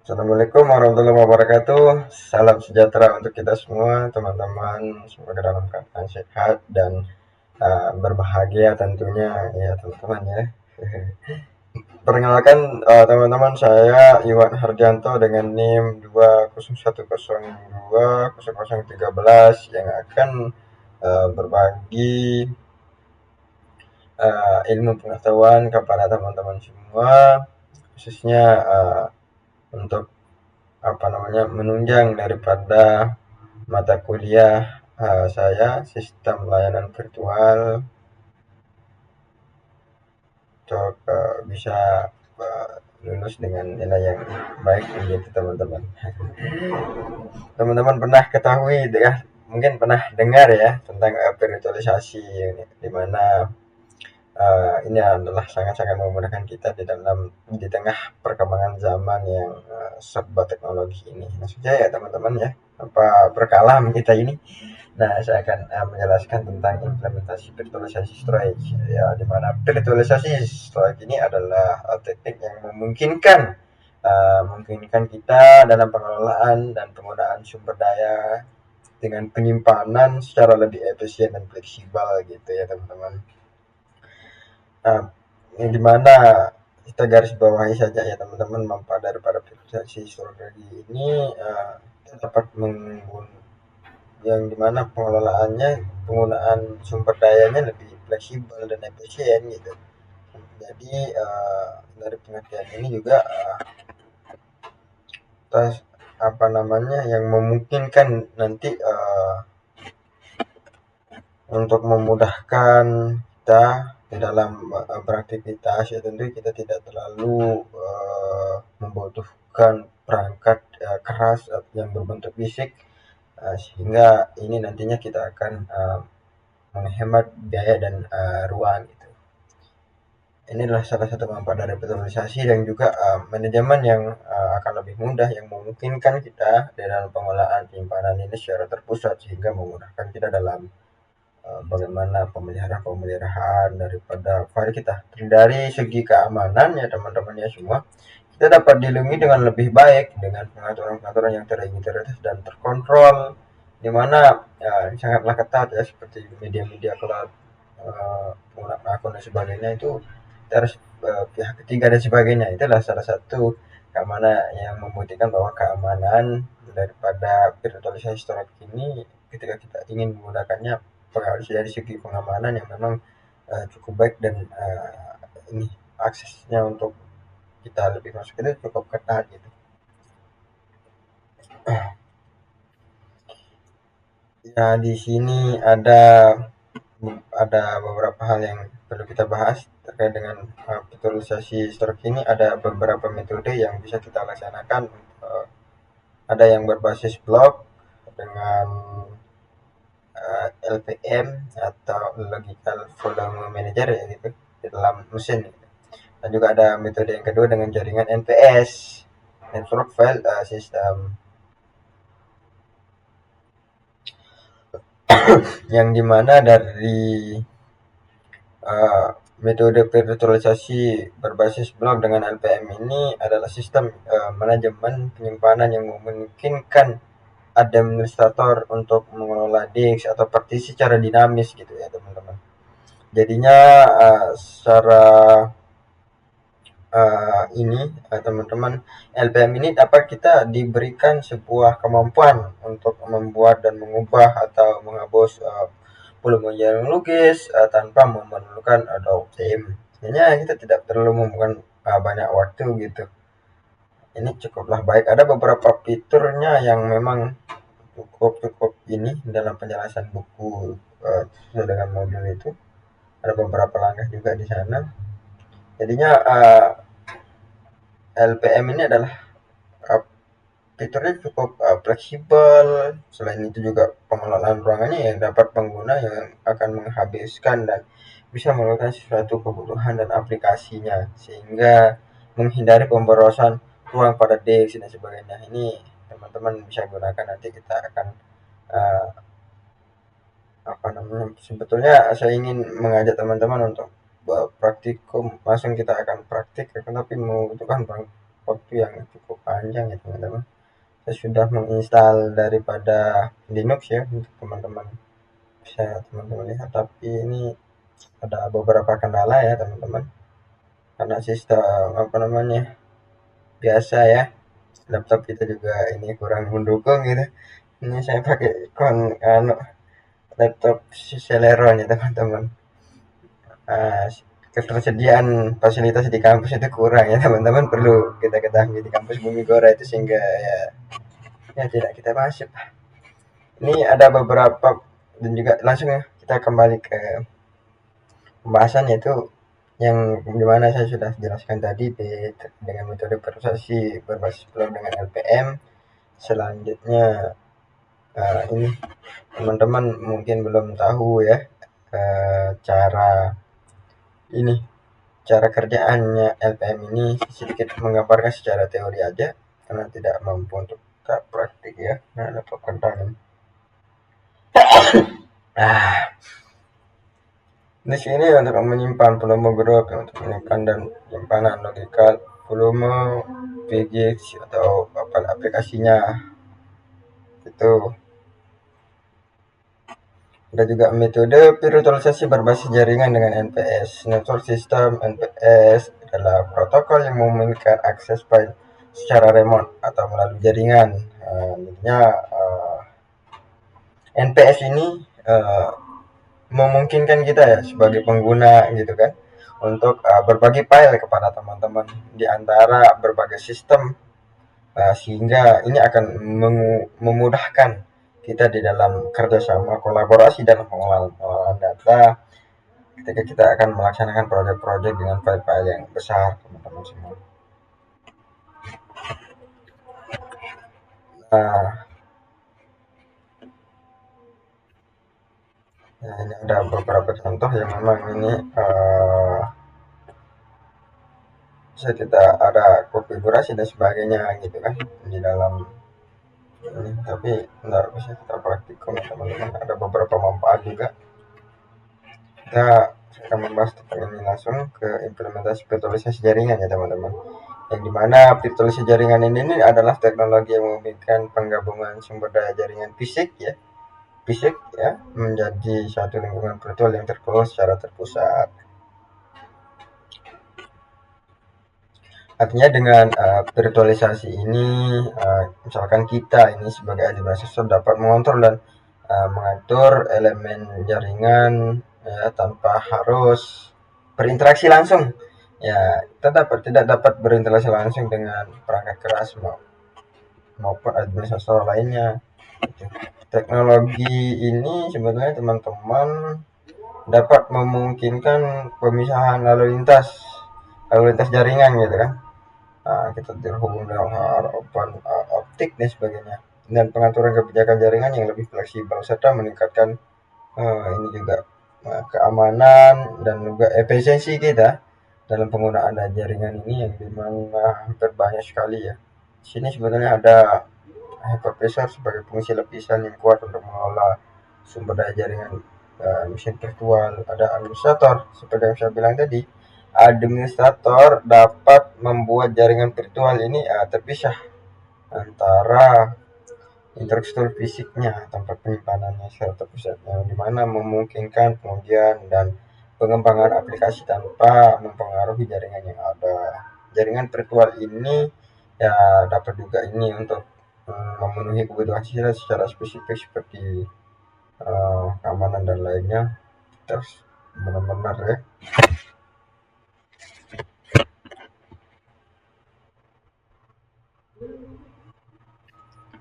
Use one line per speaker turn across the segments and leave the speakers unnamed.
Assalamualaikum warahmatullahi wabarakatuh. Salam sejahtera untuk kita semua, teman-teman. Semoga dalam keadaan sehat dan berbahagia tentunya, ya teman-teman ya. Perkenalkan teman-teman, saya Iwan Hardianto dengan NIM 201020013 yang akan berbagi ilmu pengetahuan kepada teman-teman semua, khususnya untuk menunjang daripada mata kuliah saya sistem layanan virtual untuk bisa lulus dengan nilai yang baik begitu teman-teman. Teman-teman pernah ketahui ya, mungkin pernah dengar ya tentang virtualisasi, di mana ini adalah sangat-sangat memudahkan kita di tengah perkembangan zaman yang serba teknologi ini. Maksudnya ya teman-teman ya, apa berkalam kita ini. Nah, saya akan menjelaskan tentang implementasi virtualisasi storage, ya, di mana virtualisasi storage ini adalah teknik yang memungkinkan kita dalam pengelolaan dan penggunaan sumber daya dengan penyimpanan secara lebih efisien dan fleksibel gitu ya teman-teman. Yang dimana kita garis bawahi saja ya teman-teman, manfaat daripada virtualisasi storage ini kita dapat yang dimana pengelolaannya, penggunaan sumber dayanya lebih fleksibel dan efisien gitu. Jadi dari pengertian ini juga yang memungkinkan nanti untuk memudahkan kita di dalam beraktivitas, ya tentu kita tidak terlalu membutuhkan perangkat keras yang berbentuk fisik, sehingga ini nantinya kita akan menghemat biaya dan ruang gitu. Ini adalah salah satu manfaat dari virtualisasi, dan juga manajemen yang akan lebih mudah, yang memungkinkan kita dalam pengelolaan penyimpanan ini secara terpusat, sehingga memudahkan kita dalam bagaimana pemeliharaan daripada file kita. Dari segi keamanan ya teman-teman ya semua, kita dapat dilindungi dengan lebih baik dengan pengaturan-pengaturan yang terintegrasi dan terkontrol, di mana sangatlah ketat ya, seperti media-media cloud, penggunaan akun dan sebagainya itu harus pihak ketiga dan sebagainya. Itulah salah satu keamanan yang membuktikan bahwa keamanan daripada virtualisasi storage ini, ketika kita ingin menggunakannya, harus dari segi pengamanan yang memang cukup baik, dan ini aksesnya untuk kita lebih masuk itu cukup ketat gitu. Ya, di sini ada beberapa hal yang perlu kita bahas terkait dengan virtualisasi storage ini. Ada beberapa metode yang bisa kita laksanakan. Ada yang berbasis blok dengan LVM atau Logical Volume Manager ya gitu, di dalam mesin. Dan juga ada metode yang kedua dengan jaringan NFS, Network File System, yang dimana dari metode virtualisasi berbasis blok dengan LVM ini adalah sistem manajemen penyimpanan yang memungkinkan administrator untuk mengelola disk atau partisi secara dinamis gitu ya teman-teman. Jadinya secara ini teman-teman, LPM ini dapat kita diberikan sebuah kemampuan untuk membuat dan mengubah atau menghapus volume yang logis tanpa memerlukan downtime. Sebenarnya kita tidak perlu membutuhkan banyak waktu gitu. Ini cukuplah baik. Ada beberapa fiturnya yang memang cukup ini dalam penjelasan buku sesuai dengan modul itu. Ada beberapa langkah juga di sana. Jadinya LPM ini adalah fiturnya cukup fleksibel. Selain itu juga pengelolaan ruangannya yang dapat pengguna yang akan menghabiskan dan bisa melakukan sesuatu kebutuhan dan aplikasinya, sehingga menghindari pemborosan ruang pada disk dan sebagainya. Ini teman-teman bisa gunakan, nanti kita akan sebetulnya saya ingin mengajak teman-teman untuk praktikum, langsung kita akan praktik, tapi membutuhkan waktu yang cukup panjang ya teman-teman. Saya sudah menginstal daripada Linux ya untuk teman-teman bisa teman-teman lihat, tapi ini ada beberapa kendala ya teman-teman, karena sistem apa namanya biasa ya, laptop kita juga ini kurang mendukung gitu. Ini saya pakai laptop Celeron ya teman-teman. uh, Ketersediaan fasilitas di kampus itu kurang ya teman-teman, perlu kita ketahui di kampus Bumi Gora itu, sehingga ya tidak kita masuk. Ini ada beberapa, dan juga langsung ya kita kembali ke pembahasan, yaitu yang dimana saya sudah jelaskan tadi dengan metode proses berbasis flow dengan LPM. Selanjutnya ini teman-teman mungkin belum tahu ya cara ini, cara kerjaannya LPM ini, sedikit menggambarkan secara teori aja karena tidak mampu untuk praktik ya. Nah, laptop kentang. Di sini untuk menyimpan volume grup, untuk menyimpan dan penyimpanan logikal volume PGX atau apa aplikasinya itu. Ada juga metode virtualisasi berbasis jaringan dengan NPS. Network System NPS adalah protokol yang memungkinkan akses file secara remote atau melalui jaringan. NPS ini memungkinkan kita ya sebagai pengguna gitu kan, untuk berbagi file kepada teman-teman di antara berbagai sistem, sehingga ini akan memudahkan kita di dalam kerjasama kolaborasi dalam pengelolaan data ketika kita akan melaksanakan proyek-proyek dengan file-file yang besar teman-teman semua. Nah, ini ada beberapa contoh yang memang ini bisa kita ada konfigurasi dan sebagainya gitu kan di dalam ini, tapi tidak bisa kita praktikum teman-teman. Ada beberapa manfaat juga. Kita akan membahas tentang ini langsung ke implementasi virtualisasi jaringan ya teman-teman, yang dimana virtualisasi jaringan ini adalah teknologi yang memungkinkan penggabungan sumber daya jaringan fisik ya menjadi satu lingkungan virtual yang terkelola secara terpusat. Artinya dengan virtualisasi ini, misalkan kita ini sebagai administrator dapat mengontrol dan mengatur elemen jaringan ya, tanpa harus berinteraksi langsung. Ya, kita tidak dapat berinteraksi langsung dengan perangkat keras maupun administrator lainnya. Teknologi ini sebetulnya teman-teman dapat memungkinkan pemisahan lalu lintas jaringan gitu kan. Kita terhubung dengan harapan optik dan sebagainya, dan pengaturan kebijakan jaringan yang lebih fleksibel serta meningkatkan ini juga keamanan dan juga efisiensi kita dalam penggunaan jaringan ini, yang dimana hampir banyak sekali ya. Di sini sebetulnya ada hypervisor sebagai fungsi lapisan yang kuat untuk mengelola sumber daya jaringan mesin virtual. Ada administrator seperti yang saya bilang tadi. Administrator dapat membuat jaringan virtual ini terpisah antara infrastruktur fisiknya, tempat penyimpanannya secara terpusat, yang dimana memungkinkan pengujian dan pengembangan aplikasi tanpa mempengaruhi jaringan yang ada. Jaringan virtual ini ya dapat juga ini untuk memenuhi kebutuhan secara spesifik seperti keamanan dan lainnya. Terus benar-benar ya.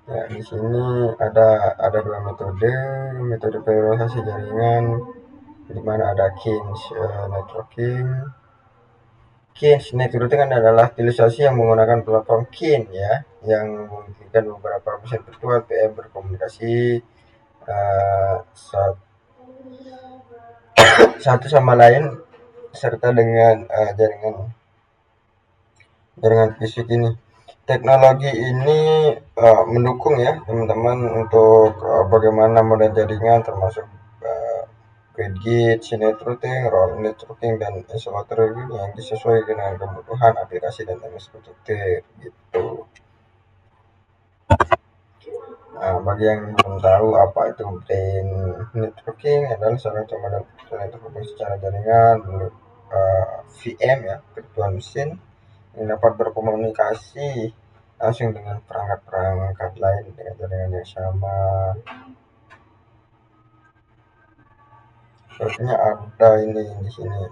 Ya, di sini ada dua metode virtualisasi jaringan, di mana ada Keynes networking. Keynes networking adalah virtualisasi yang menggunakan platform Keynes ya, yang memungkinkan beberapa mesin virtual PM berkomunikasi satu sama lain serta dengan jaringan fisik ini. Teknologi ini mendukung ya teman-teman untuk bagaimana model jaringan, termasuk circuit gate, net routing, role networking, dan instalator yang disesuaikan dengan kebutuhan aplikasi dan infrastruktur gitu. Nah, bagi yang belum tahu apa itu brain networking adalah salah satu model networking secara jaringan VM ya, virtual machine yang dapat berkomunikasi langsung dengan perangkat-perangkat lain dengan jaringan yang sama. Contohnya ada ini di sini.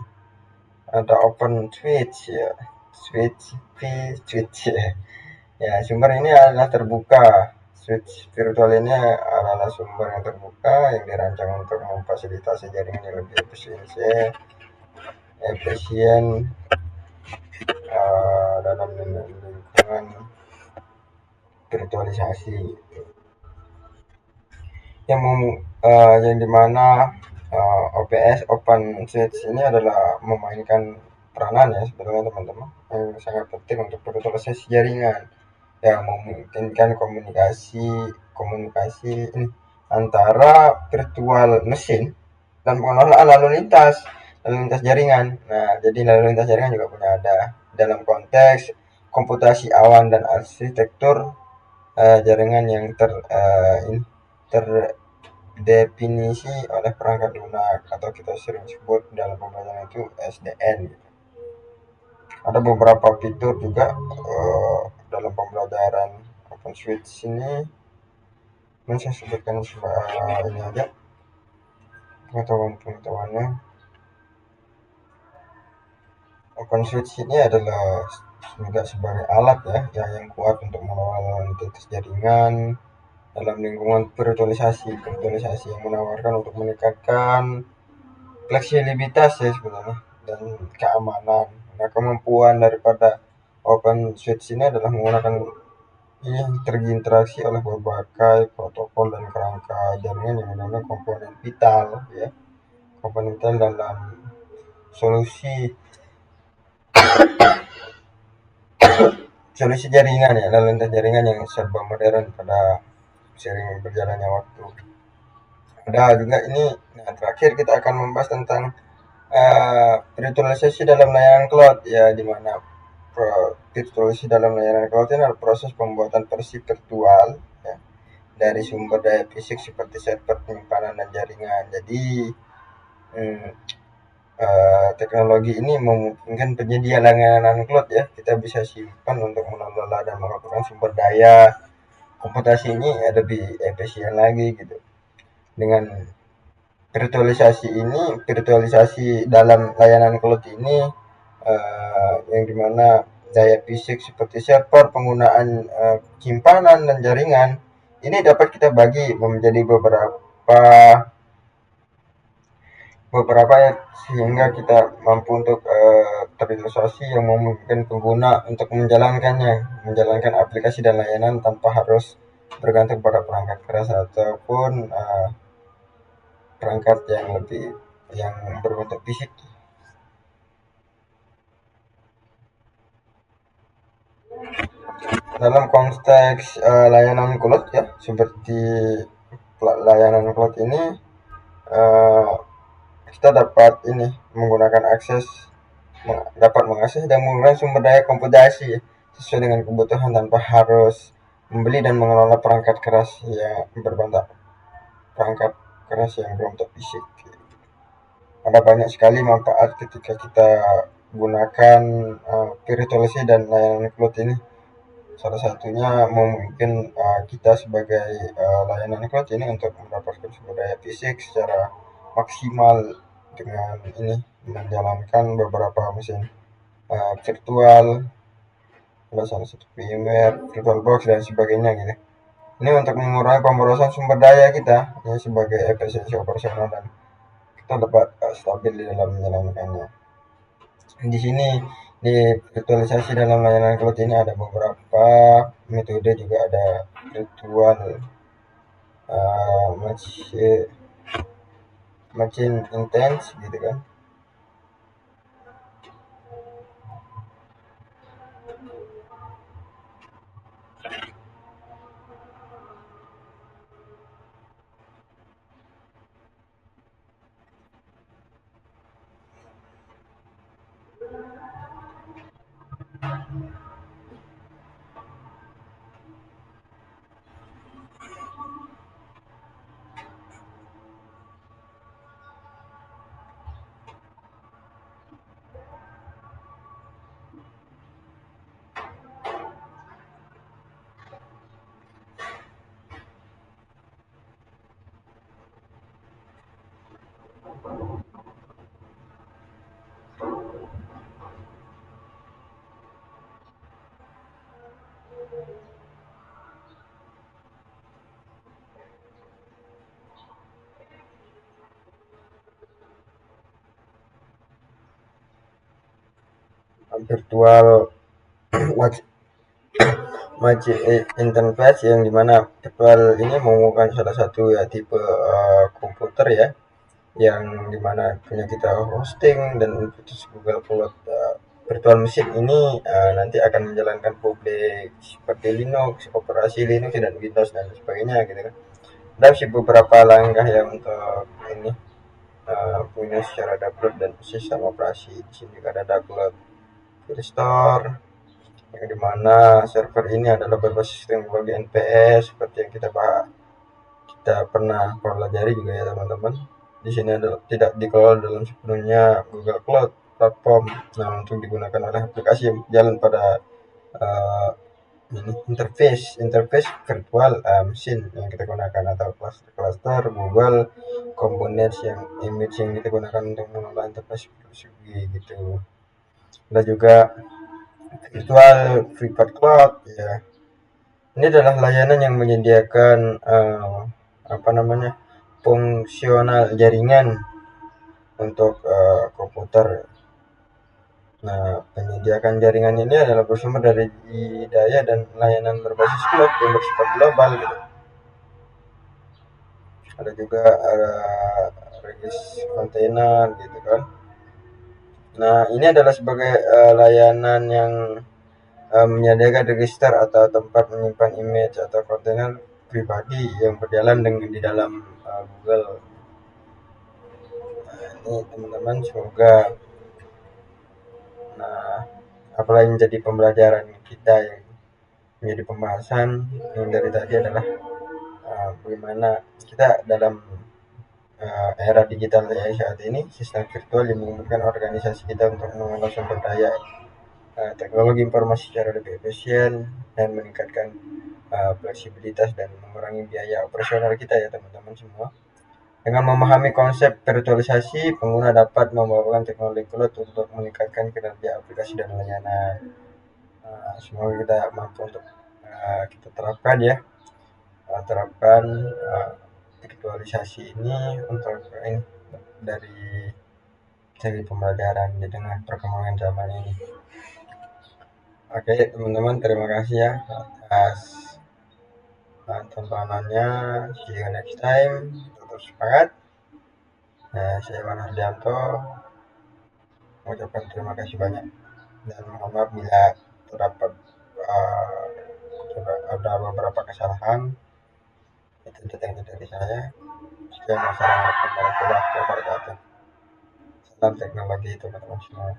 Ada open switch ya. Switch ya. Ya, sumber ini adalah terbuka. Switch virtual ini adalah sumber yang terbuka yang dirancang untuk memfasilitasi jaringan yang lebih efisien dalam lingkungan virtualisasi. Yang dimana OPS Open Switch ini adalah memainkan peranan ya sebetulnya teman-teman yang sangat penting untuk virtualisasi jaringan yang memungkinkan komunikasi ini antara virtual mesin dan pengelolaan lalu lintas jaringan. Nah, jadi lalu lintas jaringan juga punya ada dalam konteks komputasi awan dan arsitektur jaringan yang terdefinisi oleh perangkat lunak atau kita sering sebut dalam pembelajaran itu SDN. Ada beberapa fitur juga dalam pembelajaran OpenSwitch ini. Saya sebutkan ini aja pengetahuannya. OpenSwitch ini adalah juga sebagai alat ya yang kuat untuk mengelola lintas jaringan dalam lingkungan virtualisasi yang menawarkan untuk meningkatkan fleksibilitas ya sebenarnya dan keamanan. Nah, kemampuan daripada OpenSwitch ini adalah menggunakan ini terinteraksi oleh berbagai protokol dan kerangka jaringan yang menambah komponen vital dalam solusi jaringan ya, lalu lintas jaringan yang serba modern pada sering berjalannya waktu. Ada juga ini, nah terakhir kita akan membahas tentang virtualisasi dalam layanan cloud ya, di mana virtualisasi dalam layanan cloud ini adalah proses pembuatan versi virtual ya, dari sumber daya fisik seperti server, penyimpanan, dan jaringan. Jadi teknologi ini memungkinkan penyedia layanan cloud ya, kita bisa simpan untuk mengelola dan melakukan sumber daya komputasi ini lebih efisien lagi gitu. Dengan virtualisasi dalam layanan cloud ini yang dimana daya fisik seperti server, penggunaan simpanan dan jaringan ini dapat kita bagi menjadi beberapa ya, sehingga kita mampu untuk terrealisasi yang memungkinkan pengguna untuk menjalankan aplikasi dan layanan tanpa harus bergantung pada perangkat keras ataupun perangkat yang berbentuk fisik. Dalam konteks layanan cloud ya, seperti layanan cloud ini kita dapat mengakses dan menggunakan sumber daya komputasi sesuai dengan kebutuhan tanpa harus membeli dan mengelola perangkat keras yang berbentuk fisik. Ada banyak sekali manfaat ketika kita gunakan virtualisasi dan layanan cloud ini. Salah satunya memungkinkan kita sebagai layanan cloud ini untuk mendapatkan sumber daya fisik secara maksimal dengan ini menjalankan beberapa mesin virtual, ada salah satu VMware, VirtualBox dan sebagainya gitu. Ini untuk mengurangi pemborosan sumber daya kita ya, sebagai efisiensi operasional dan kita dapat stabil di dalam menjalankannya. Di sini di virtualisasi dalam layanan cloud ini ada beberapa metode, juga ada virtual machine intense gitu kan. virtual interface yang dimana virtual ini merupakan salah satu ya tipe komputer ya, yang dimana punya kita hosting dan putus Google Cloud. Virtual machine ini nanti akan menjalankan publik seperti Linux, operasi Linux dan Windows dan sebagainya gitu kan. Ada sih beberapa langkah ya untuk ini punya secara download dan sistem operasi. Di sini juga ada download restore, yang dimana server ini adalah berbasis teknologi NPS seperti yang kita pernah pelajari juga ya teman-teman. Di sini adalah tidak dikelola dalam sepenuhnya Google Cloud platform. Nah, untuk digunakan oleh aplikasi yang jalan pada uh, ini interface virtual mesin yang kita gunakan, atau cluster Google Components yang image yang kita gunakan untuk mengelola interface gitu. Ada juga virtual private cloud ya. Ini adalah layanan yang menyediakan apa namanya, fungsional jaringan untuk komputer. Nah, penyediaan jaringan ini adalah bersumber dari daya dan layanan berbasis cloud yang bersifat global gitu. Ada juga regis kontainer gitu kan. Nah, ini adalah sebagai layanan yang menyediakan register atau tempat menyimpan image atau kontainer pribadi yang berjalan di dalam Google. Nah, ini teman-teman semoga apalagi menjadi pembelajaran kita yang menjadi pembahasan yang dari tadi adalah bagaimana kita dalam era digital ya saat ini, sistem virtual yang memungkinkan organisasi kita untuk mengolah sumber daya teknologi informasi secara lebih efisien dan meningkatkan fleksibilitas dan mengurangi biaya operasional kita ya teman-teman semua. Dengan memahami konsep virtualisasi, pengguna dapat membawakan teknologi cloud untuk meningkatkan kinerja aplikasi dan layanan. Semoga kita mampu untuk kita terapkan ya, terapkan virtualisasi ini untuk ini dari segi pembelajaran di tengah perkembangan zaman ini. Oke teman-teman, terima kasih ya atas tontonannya. See you next time. Tetap semangat. Saya Iwan Hardianto mengucapkan terima kasih banyak dan mohon maaf bila terdapat uh, ada beberapa kesalahan. Itu dari saya. Sekian, wassalamualaikum warahmatullahi wabarakatuh. Salam teknologi teman-teman semua.